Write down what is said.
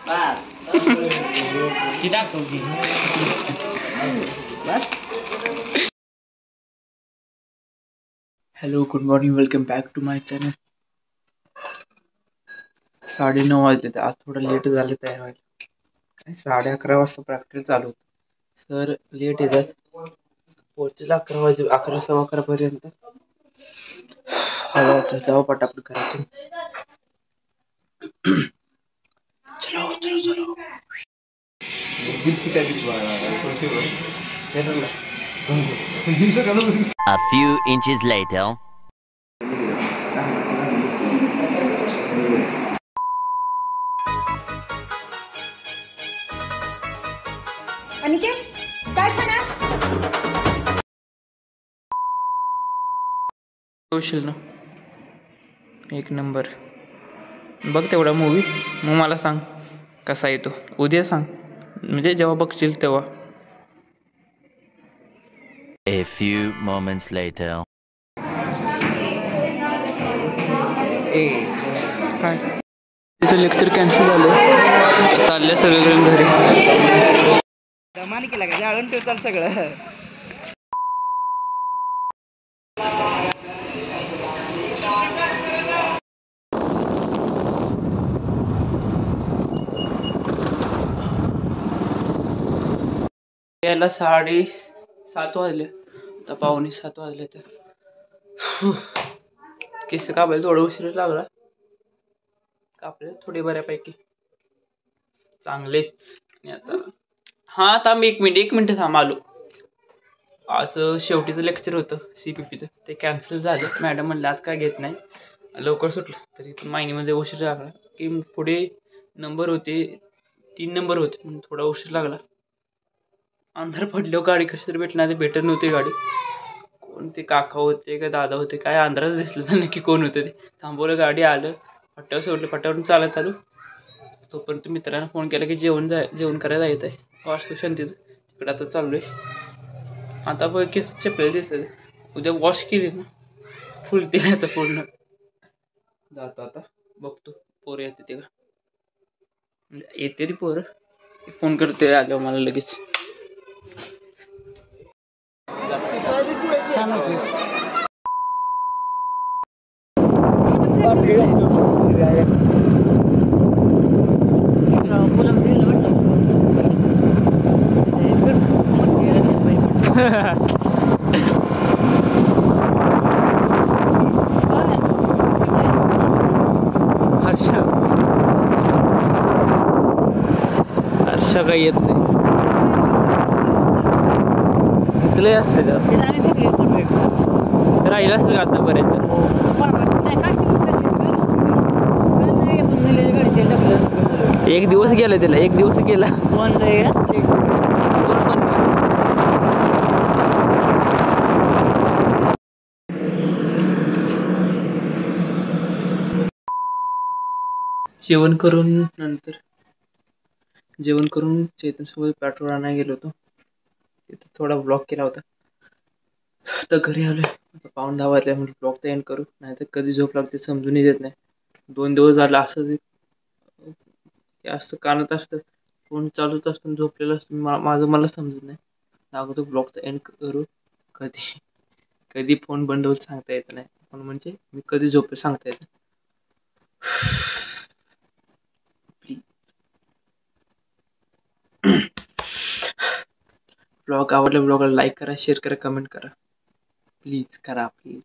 ती दाखव की बस. Hello, good morning, welcome back to my channel. 9:30 वाजले तर आज थोडं लेट झालं तयार व्हायला. 11:30 वाजता प्रॅक्टिस चालू होतं. सर लेट येतात, पोहोचेल 11 वाजे, 11 सव्वा 11 पर्यंत. हॅलो, तर जाऊ पटापट करायचं. चलो चलो चलो. A few inches later. Aniket, काय खाणार? होशील ना, एक नंबर. बघ तेवढा मूवी, मग मला सांग कसा येतो. उद्या सांग, म्हणजे जेव्हा बघशील तेव्हा. A few moments later. काय तिचं लेक्चर कॅन्सल झालं, चाललंय सगळं घरी. दमान केला का जाळून ठेवताल सगळं. याला 7:30 वाजले, आता 6:45 वाजले. तर केस कापायला थोडा उशीर लागला, कापले थोडे बऱ्यापैकी चांगलेच. आणि आता आता मी एक मिनिट थांब, आलो. आज शेवटीचं लेक्चर होतं CPPचं, ते कॅन्सल झालं. मॅडम म्हणलं आज काय घेत नाही, लवकर सुटलं. तरी मायनीमध्ये उशीर लागला की पुढे नंबर होते, 3 नंबर होते, म्हणून थोडा उशीर लागला. अंधार पडल्यावर गाडी कशी तरी भेटणार, भेटत नव्हती गाडी. कोणते काका होते का दादा होते, काय अंधारच दिसलं तर नक्की कोण होतं ते. थांबवलं, गाडी आलं, फट्ट्यावर सोडलं, फट्ट्यावरून चालत चालू. तोपर्यंत मित्रांना फोन केला की जेवण करायला जायचं आहे वास्तुशांतीचं, तिकडे आता चाललोय. आता बघ केस चपलेले दिसत, उद्या वॉश केली ना फुल आता पूर्ण. जातो आता, बघतो पोरं येते ते का, येते ती पोरं, फोन करते आल्यावर मला लगेच. हर्षा काही येत नाही, इथलंही असतं का, राहिलं असतं का आतापर्यंत. एक दिवस गेला त्याला, एक दिवस गेला. जेवण करून चैतनसोबत पेट्रोल आणायला गेलो होतो. तिथं थोडा ब्लॉक केला होता. तर घरी आलोय, आता 9:15 वाजले, म्हणजे ब्लॉग तर एंड करू, नाही तर कधी झोप लागते समजूनही देत नाही. 2 दिवस झालं असं कानात असतं, फोन चालूच असतं, झोपलेलं असतं. माझं मला समजत नाही. अगोदर ब्लॉग तर एंड करू. कधी फोन बंद होईल सांगता येत नाही, पण म्हणजे मी कधी झोपेल सांगता येत नाही. ब्लॉग आवडला, ब्लॉगला लाईक करा, शेअर करा, कमेंट करा, प्लीज करा, प्लीज.